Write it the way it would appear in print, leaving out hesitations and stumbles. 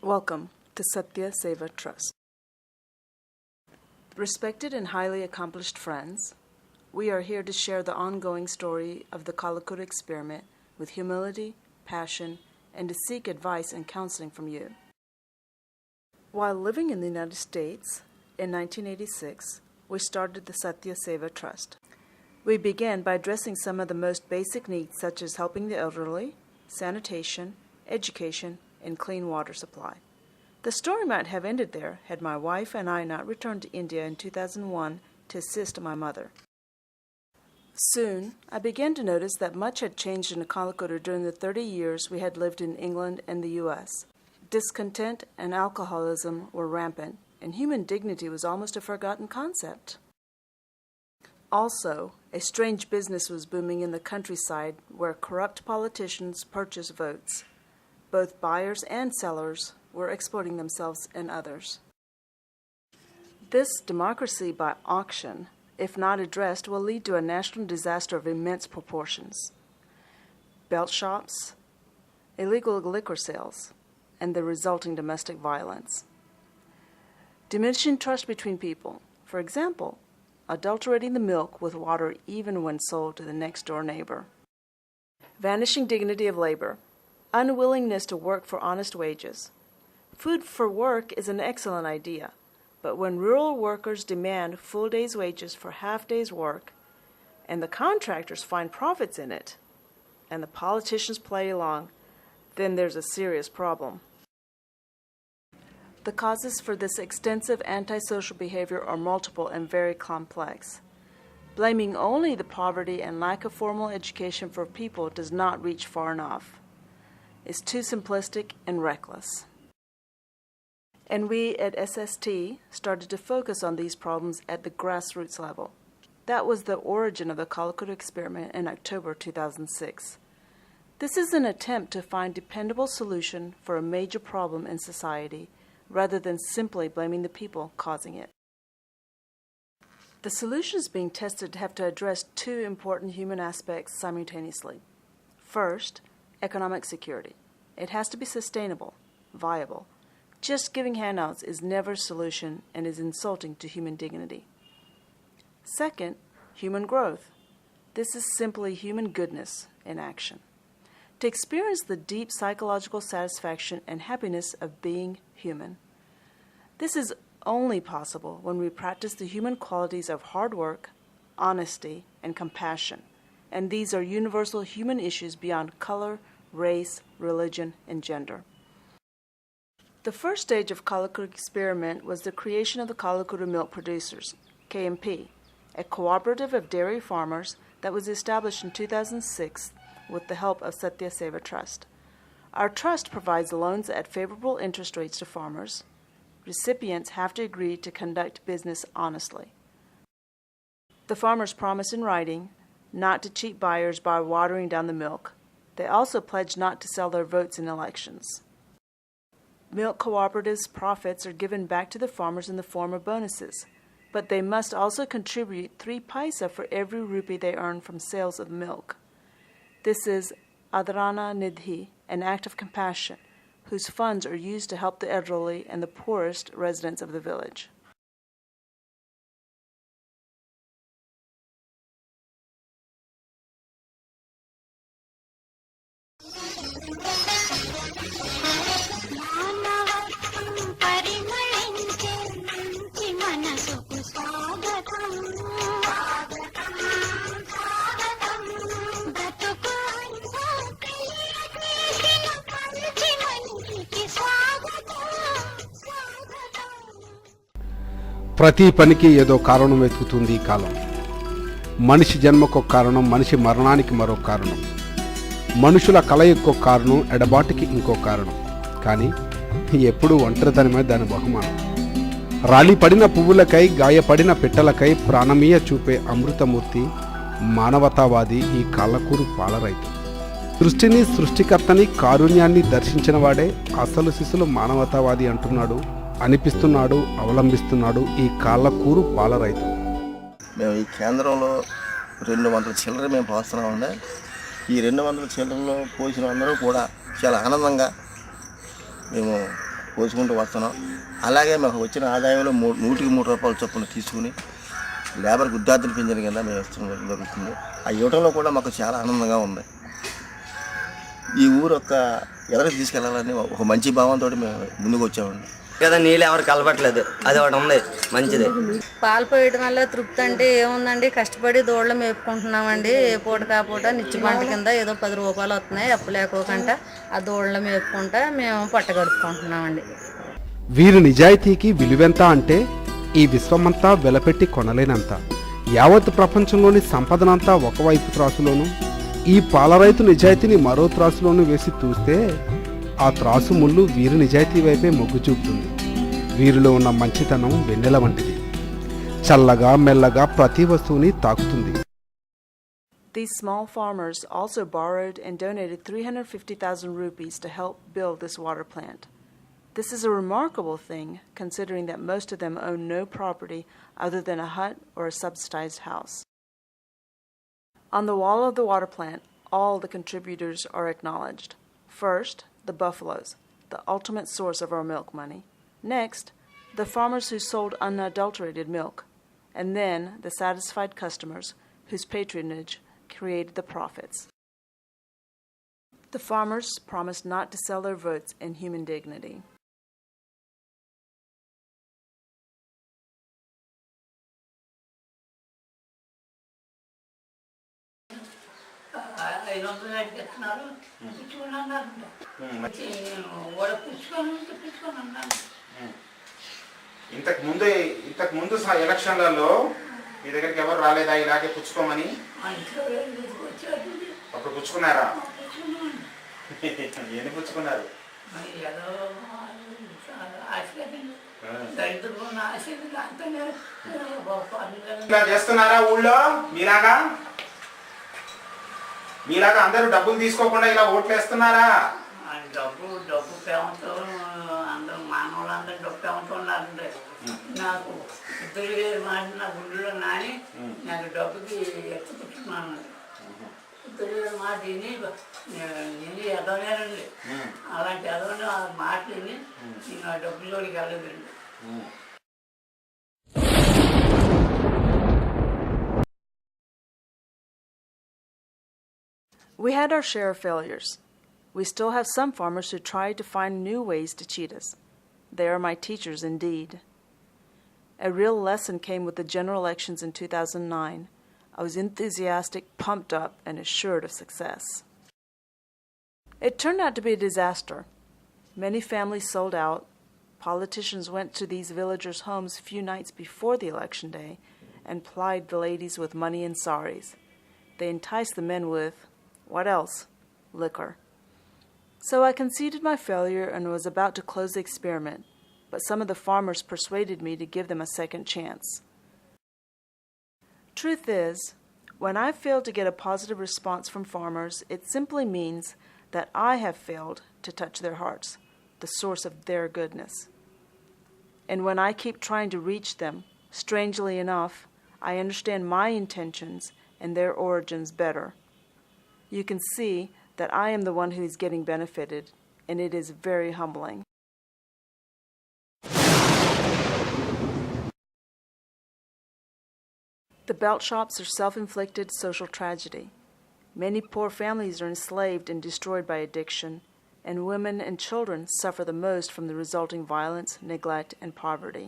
Welcome to Satya, Seva Trust. Respected and highly accomplished friends, we are here to share the ongoing story of the Kallakuru experiment with humility, passion, and to seek advice and counseling from you. While living in the United States in 1986, we started the Satya Seva Trust. We began by addressing some of the most basic needs such as helping the elderly, sanitation, education, and clean water supply. The story might have ended there had my wife and I not returned to India in 2001 to assist my mother. Soon, I began to notice that much had changed in Kallakuru during the 30 years we had lived in England and the U.S. Discontent and alcoholism were rampant, and human dignity was almost a forgotten concept. Also, a strange business was booming in the countryside where corrupt politicians purchased votes. Both buyers and sellers were exploiting themselves and others. This democracy by auction, if not addressed, will lead to a national disaster of immense proportions. Belt shops, illegal liquor sales, and the resulting domestic violence. Diminishing trust between people, for example, adulterating the milk with water even when sold to the next-door neighbor. Vanishing dignity of labor, unwillingness to work for honest wages. Food for work is an excellent idea, but when rural workers demand full day's wages for half day's work, and the contractors find profits in it, and the politicians play along, then there's a serious problem. The causes for this extensive antisocial behavior are multiple and very complex. Blaming only the poverty and lack of formal education for people does not reach far enough. It's too simplistic and reckless. And we at SST started to focus on these problems at the grassroots level. That was the origin of the Kallakuru experiment in October 2006. This is an attempt to find a dependable solution for a major problem in society, rather than simply blaming the people causing it. The solutions being tested have to address two important human aspects simultaneously. First, economic security. It has to be sustainable, viable. Just giving handouts is never a solution and is insulting to human dignity. Second, human growth. This is simply human goodness in action. To experience the deep psychological satisfaction and happiness of being human. This is only possible when we practice the human qualities of hard work, honesty, and compassion, and these are universal human issues beyond color, race, religion, and gender. The first stage of Kallakuru experiment was the creation of the Kallakuru Milk Producers, KMP, a cooperative of dairy farmers that was established in 2006 with the help of Satya Seva Trust. Our trust provides loans at favorable interest rates to farmers. Recipients have to agree to conduct business honestly. The farmers promise in writing not to cheat buyers by watering down the milk. They also pledge not to sell their votes in elections. Milk cooperatives' profits are given back to the farmers in the form of bonuses, but they must also contribute 3 paisa for every rupee they earn from sales of milk. This is Adarana Nidhi, an act of compassion, whose funds are used to help the elderly and the poorest residents of the village. ప్రతి పనికి ఏదో కారణం వెతుకుతుంది ఈ కాలం. మనిషి జన్మకు కారణం, మనిషి మరణానికి మరో కారణం, మనుషుల కలయికో కారణం, ఎడబాటుకి ఇంకో కారణం. కానీ ఎప్పుడూ ఒంటరితనమే దాని బహుమానం. రాలిపడిన పువ్వులకై, గాయపడిన పిట్టలకై ప్రాణమీయ చూపే అమృతమూర్తి, మానవతావాది ఈ కల్లకూరు పాలరైతు. సృష్టిని, సృష్టికర్తని, కారుణ్యాన్ని దర్శించిన వాడే అసలు శిశులు మానవతావాది అంటున్నాడు, అనిపిస్తున్నాడు, అవలంబిస్తున్నాడు ఈ కల్లకూరు పాలరైతు. మేము ఈ కేంద్రంలో 200 చిల్లర మేము పోస్తున్నామండి. ఈ 200 చిల్లరలో పోసిన అందరూ కూడా చాలా ఆనందంగా మేము పోసుకుంటూ వస్తున్నాం. అలాగే మాకు వచ్చిన ఆదాయంలో 100కి 3 రూపాయలు చొప్పున తీసుకుని లేబర్కి విద్యార్థుల పింఛన్ కింద మేము ఇష్టం జరుగుతుంది. ఆ ఇవ్వడంలో కూడా మాకు చాలా ఆనందంగా ఉంది. ఈ ఊరు ఎదరికి తీసుకెళ్ళాలని ఒక మంచి భావంతో మేము ముందుకు వచ్చామండి. కదా నీళ్ళు ఎవరు కలపట్లేదు, అది ఒకటి ఉంది మంచిది. పాలు పోయడం వల్ల తృప్తి అంటే ఏముందండి, కష్టపడి దూడలు మేపుకుంటున్నామండి. ఏ పూట కాపూట నిత్య పంట కింద ఏదో 10 రూపాయలు వస్తున్నాయి, అప్పు లేకోకుండా ఆ దూడలు మేపుకుంటా మేము పట్ట గడుపుకుంటున్నామండి. వీరి నిజాయితీకి విలువెంత అంటే ఈ విశ్వమంతా వెలపెట్టి కొనలేనంత. యావత్ ప్రపంచంలోని సంపదనంతా ఒకవైపు త్రాసులోను, ఈ పాలరైతు నిజాయితీని మరో త్రాసులోను వేసి చూస్తే ఆ త్రాసు ముళ్ళు వీరి నిజాయితీ వైపే మొగ్గు చూపుతుంది. వీరిలో ఉన్న మంచితనం వెన్నెల వంటిది, చల్లగా మెల్లగా ప్రతి వస్తువుని తాకుతుంది. These small farmers also borrowed and donated 350,000 rupees to help build this water plant. This is a remarkable thing, considering that most of them own no property other than a hut or a subsidized house. On the wall of the water plant, all the contributors are acknowledged. First, the buffaloes, the ultimate source of our milk money. Next, the farmers who sold unadulterated milk. And then the satisfied customers whose patronage created the profits. The farmers promised not to sell their votes in human dignity. ఇంతకు ముందు ఎలక్షన్లలో మీ దగ్గరికి ఎవరు రాలేదా ఇలాగే పుచ్చుకోమని? అప్పుడు పుచ్చుకున్నారా? ఎన్ని పుచ్చుకున్నారు? ఇలా చేస్తున్నారా ఊళ్ళో? మీలాగా అందరూ డబ్బులు తీసుకోకుండా ఇలా ఓట్లు వేస్తున్నారా? డబ్బు పేమంతో అందరూ మానవులందరూ డబ్బు పేమంతో ఉన్నారంటే నాకు 2,000 మాట నా గుండెలో నాని నాకు డబ్బుకి ఎత్తుకుంటున్నాను. 2,000 మాట నేను ఎదవలేనండి. అలాంటి ఎదవని ఆ మాటలు నేను ఆ డబ్బులోకి వెళ్ళదండి. We had our share of failures. We still have some farmers who try to find new ways to cheat us. They are my teachers indeed. A real lesson came with the general elections in 2009. I was enthusiastic, pumped up, and assured of success. It turned out to be a disaster. Many families sold out. Politicians went to these villagers' homes a few nights before the election day and plied the ladies with money and saris. They enticed the men with, what else? Liquor. So I conceded my failure and was about to close the experiment, but some of the farmers persuaded me to give them a second chance. Truth is, when I failed to get a positive response from farmers, it simply means that I have failed to touch their hearts, the source of their goodness. And when I keep trying to reach them, strangely enough, I understand my intentions and their origins better. You can see that I am the one who is getting benefited, and it is very humbling. The belt shops are self-inflicted social tragedy. Many poor families are enslaved and destroyed by addiction, and women and children suffer the most from the resulting violence, neglect, and poverty.